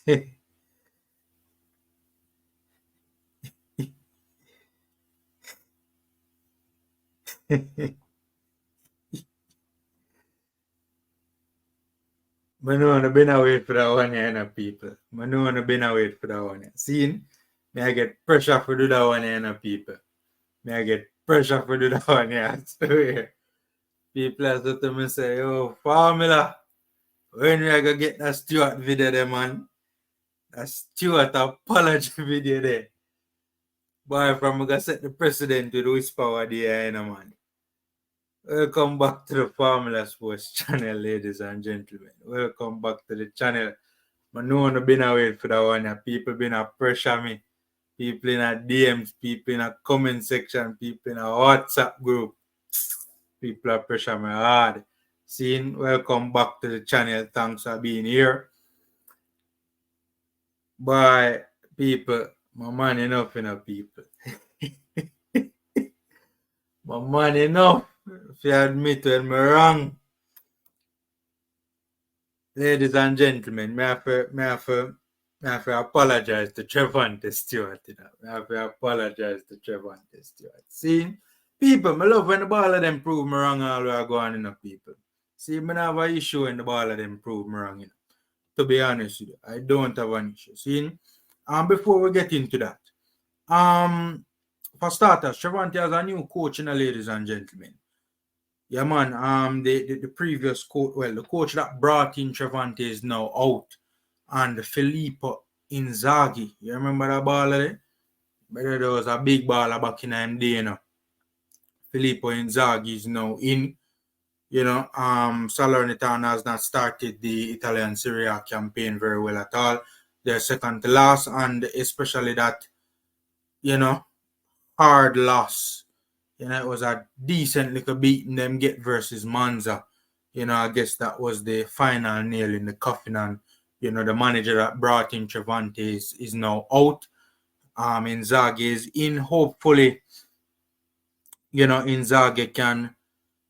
Manu been away for that one here, you people. Manu been away for that one here. Seen? Me I get pressure for do that one here, people. Me I get pressure for do that one here. So, yeah. People are to me say, yo, Formula, when we are going to get that Stewart video there, man? That Stewart apology video there. Boy, from going to set the precedent with whisper what the air, man. Welcome back to the Formula Sports channel, ladies and gentlemen. Welcome back to the channel. I know I've been away for that one. People been a pressure me. People in a DMs, people in a comment section, people in a WhatsApp group. People are pressure me hard. Seeing, welcome back to the channel. Thanks for being here. Bye, people. My man enough, people. My man enough. If you admit when I'm wrong. Ladies and gentlemen, I have to apologize to Trivante Stewart. I have to apologize to Trivante Stewart. See, people, I love when the ball of them prove me wrong all the way I go on, people. See, I have an issue when the ball of them prove me wrong, To be honest with you, I don't have an issue. See, before we get into that, for starters, Trivante has a new coach, ladies and gentlemen. Yeah, man. The previous coach, the coach that brought in Trivante is now out, and Filippo Inzaghi. You remember that baller there? But there was a big baller back in the day, Filippo Inzaghi is now in. Salernitana has not started the Italian SerieA campaign very well at all. They're second to last, and especially that, hard loss. It was a decent little beating them get versus Monza. I guess that was the final nail in the coffin. And, the manager that brought in Trivante is now out. Inzaghi is in. Hopefully, Inzaghi can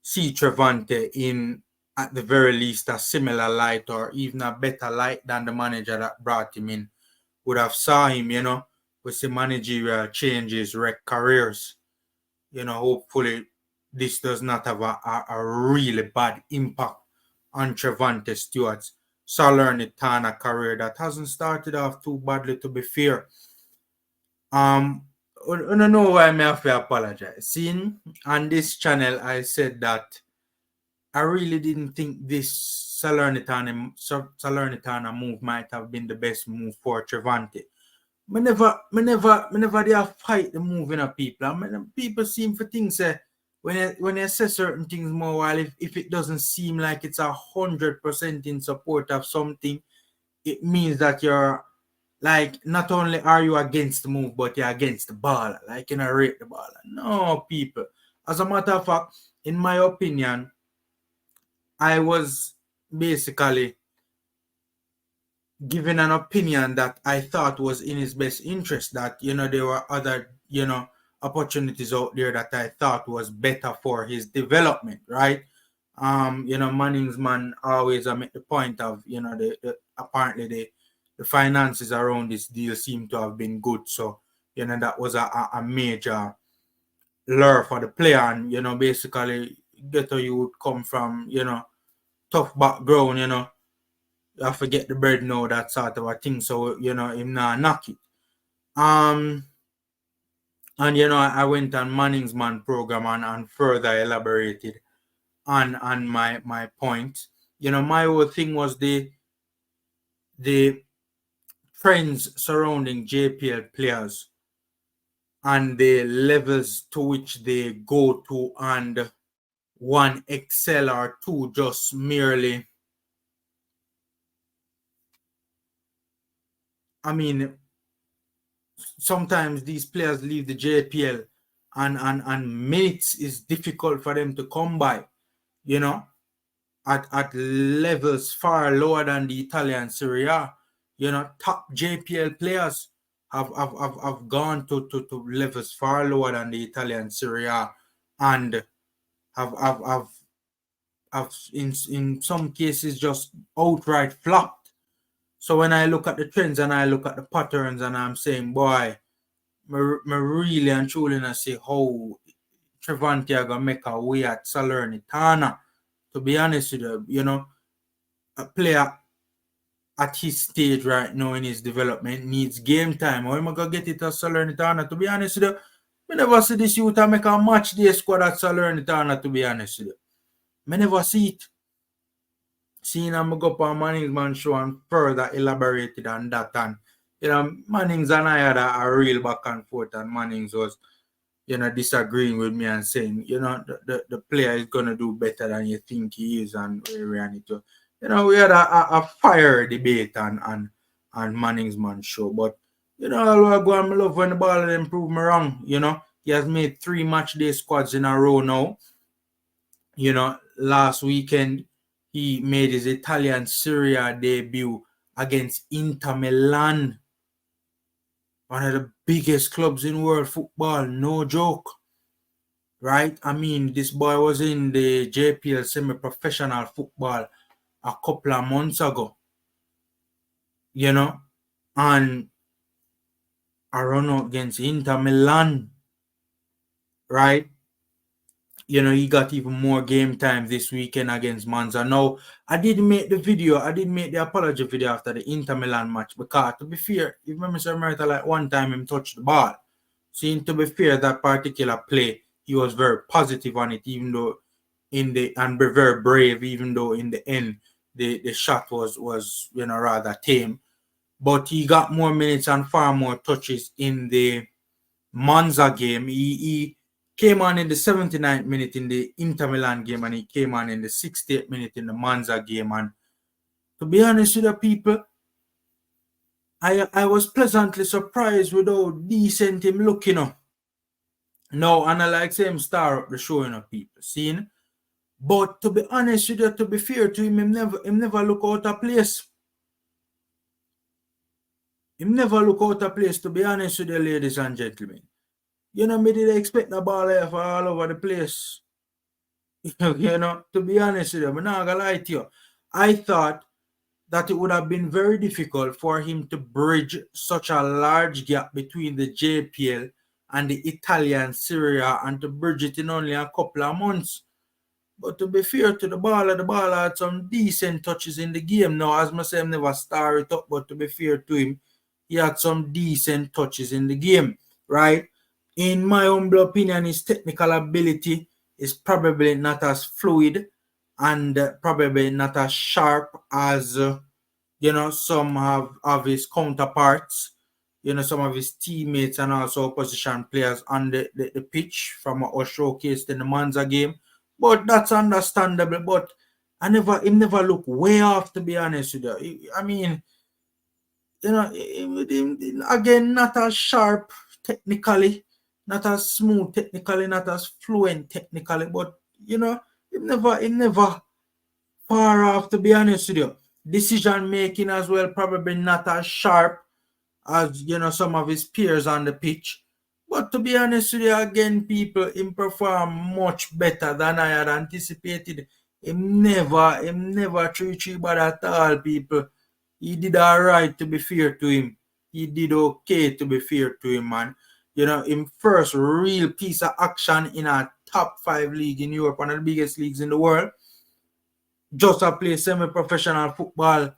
see Trivante in, at the very least, a similar light or even a better light than the manager that brought him in would have saw him, with the managerial changes, wreck careers. Hopefully this does not have a really bad impact on Trivante Stewart's Salernitana career that hasn't started off too badly, to be fair. I don't know why I have to apologize. Seeing on this channel, I said that I really didn't think this Salernitana move might have been the best move for Trivante. I never they fight the moving of people. People seem to think say when you say certain things more while if it doesn't seem like it's 100% in support of something, it means that you're like not only are you against the move, but you're against the baller, like rate the baller. No, people. As a matter of fact, in my opinion, I was basically given an opinion that I thought was in his best interest, that, there were other, opportunities out there that I thought was better for his development, right? Manning's man always make the point of, apparently the finances around this deal seem to have been good. So, that was a major lure for the player. And, basically, Ghetto you would come from, tough background, you have to get the bread now, that sort of a thing. So, him not knock it. And, I went on Manning's Man program and further elaborated on my point. My whole thing was the trends surrounding JPL players and the levels to which they go to, and one excel or two just merely, sometimes these players leave the JPL and minutes is difficult for them to come by, at levels far lower than the Italian SerieA. Top JPL players have gone to levels far lower than the Italian SerieA and have in some cases just outright flopped. So when I look at the trends and I look at the patterns and I'm saying, boy, me really and truly not see how Trivante are gonna make a way at Salernitana. To be honest with you, a player at his stage right now in his development needs game time. How am I gonna get it at Salernitana? To be honest with you, we never see this youth make a match day squad at Salernitana, to be honest with you. Me never see it. Seeing I'm go up on Manning's show and further elaborated on that, and Manning's and I had a real back and forth, and Manning's was disagreeing with me and saying, the player is gonna do better than you think he is, and we ran it. We had a fire debate on Manning's show, but I'll go and love when the ball didn't prove me wrong. He has made 3 match day squads in a row now. Last weekend he made his Italian SerieA debut against Inter Milan, one of the biggest clubs in world football, no joke. Right? I mean, this boy was in the JPL semi-professional football a couple of months ago. And I run out against Inter Milan. Right? He got even more game time this weekend against Monza. Now, I did make the apology video after the Inter Milan match because, to be fair, if you remember Sir Merita, like one time him touched the ball. So, to be fair, that particular play, he was very positive on it, even though and very brave, even though in the end, the shot was rather tame. But he got more minutes and far more touches in the Monza game. He came on in the 79th minute in the Inter Milan game, and he came on in the 68th minute in the Monza game. And to be honest with the people, I was pleasantly surprised with how decent him looking. No, and I like him star up the show, people seeing. But to be honest with you, to be fair to him, him never look out of place. Him never look out of place, to be honest with you, ladies and gentlemen. Me did expect the ball for all over the place. To be honest with you, I'm not gonna lie to you. I thought that it would have been very difficult for him to bridge such a large gap between the JPL and the Italian SerieA and to bridge it in only a couple of months. But to be fair to the ball had some decent touches in the game. Now, as I say, I'm never star it up, but to be fair to him, he had some decent touches in the game, right? In my humble opinion, his technical ability is probably not as fluid and probably not as sharp as, some of his counterparts, some of his teammates and also opposition players on the pitch from what was showcased in the Monza game. But that's understandable. But him never look way off, to be honest with you. I mean, again, not as sharp technically, not as smooth technically, not as fluent technically, but him never far off, to be honest with you. Decision making as well, probably not as sharp as some of his peers on the pitch. But to be honest with you, again, people, him perform much better than I had anticipated. Him never treat bad at all, people. He did all right, to be fair to him. He did okay, to be fair to him, man. Him first real piece of action in a top 5 league in Europe, one of the biggest leagues in the world. Just a play semi-professional football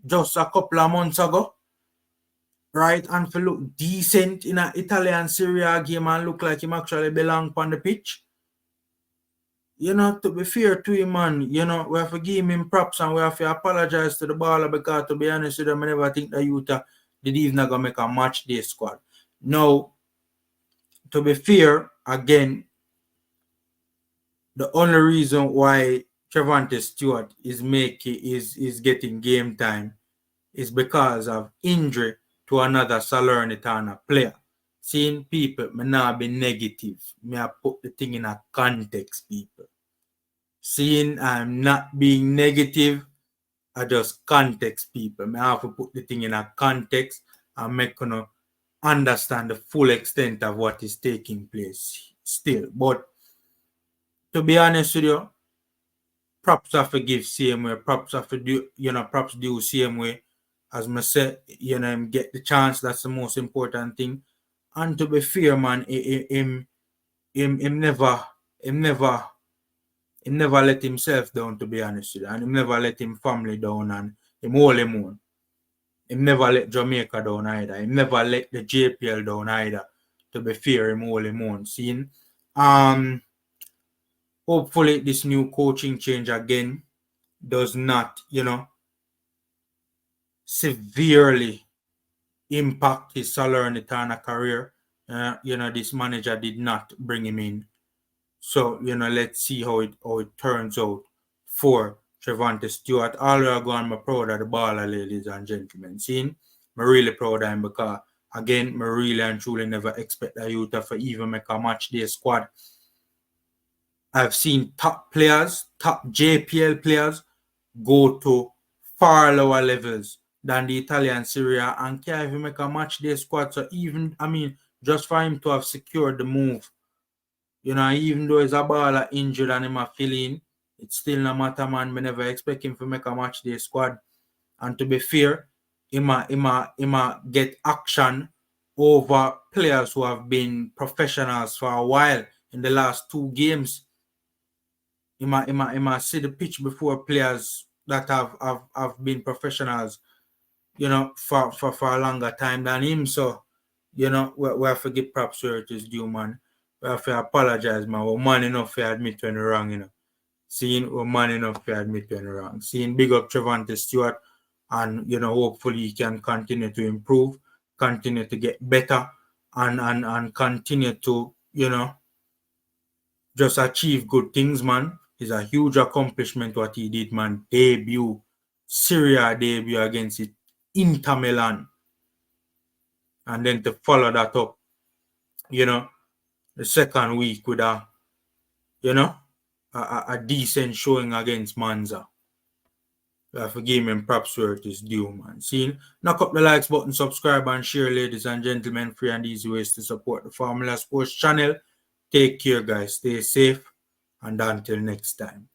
just a couple of months ago. Right, and to look decent in an Italian SerieA game and look like him actually belong on the pitch. To be fair to him, man, we have to give him props and we have to apologize to the baller because, to be honest with them, I never think that Utah did even gonna make a match day squad. Now, to be fair, again, the only reason why Trivante Stewart is getting game time is because of injury to another Salernitana player. Seeing people, may not be negative. May I put the thing in a context, people. Seeing I'm not being negative, I just context people. May I have to put the thing in a context and make you understand the full extent of what is taking place still. But to be honest with you, props have to give same way. Props have to do, props do same way as I say, him get the chance. That's the most important thing. And to be fair, man, him never, him never, him never let himself down. To be honest with you, and him never let him family down, and him hold him on. Him never let Jamaica down either. Him never let the JPL down either. To be fair, him hold him on. Seeing, hopefully this new coaching change again does not, severely impact his Salernitana career. This manager did not bring him in. So, let's see how it turns out for Trivante Stewart. All we are going, I'm proud of the baller, ladies and gentlemen. Seeing, I'm really proud of him because, again, I really and truly never expect that youth to even make a match day squad. I've seen top players, top JPL players, go to far lower levels than the Italian SerieA and can't even make a match day squad. So even, just for him to have secured the move, even though he's a baller injured and him a feeling, it's still no matter, man. We never expect him to make a match day squad. And to be fair, him a get action over players who have been professionals for a while in the last 2 games. He might see the pitch before players that have been professionals, for a longer time than him. So, we have to give props where it is due, man. We have to apologize, man. We're man enough to admit when we're wrong, Seeing, we're man enough to admit when we're wrong. Seeing, big up Trivante Stewart, and, hopefully he can continue to improve, continue to get better, and continue to, just achieve good things, man. It's a huge accomplishment what he did, man. SerieA debut against it, Inter Milan. And then to follow that up, the second week with a decent showing against Monza. We have to give him props where it is due, man. Seeing, knock up the likes button, subscribe and share, ladies and gentlemen. Free and easy ways to support the Formula Sports channel. Take care, guys. Stay safe. And until next time.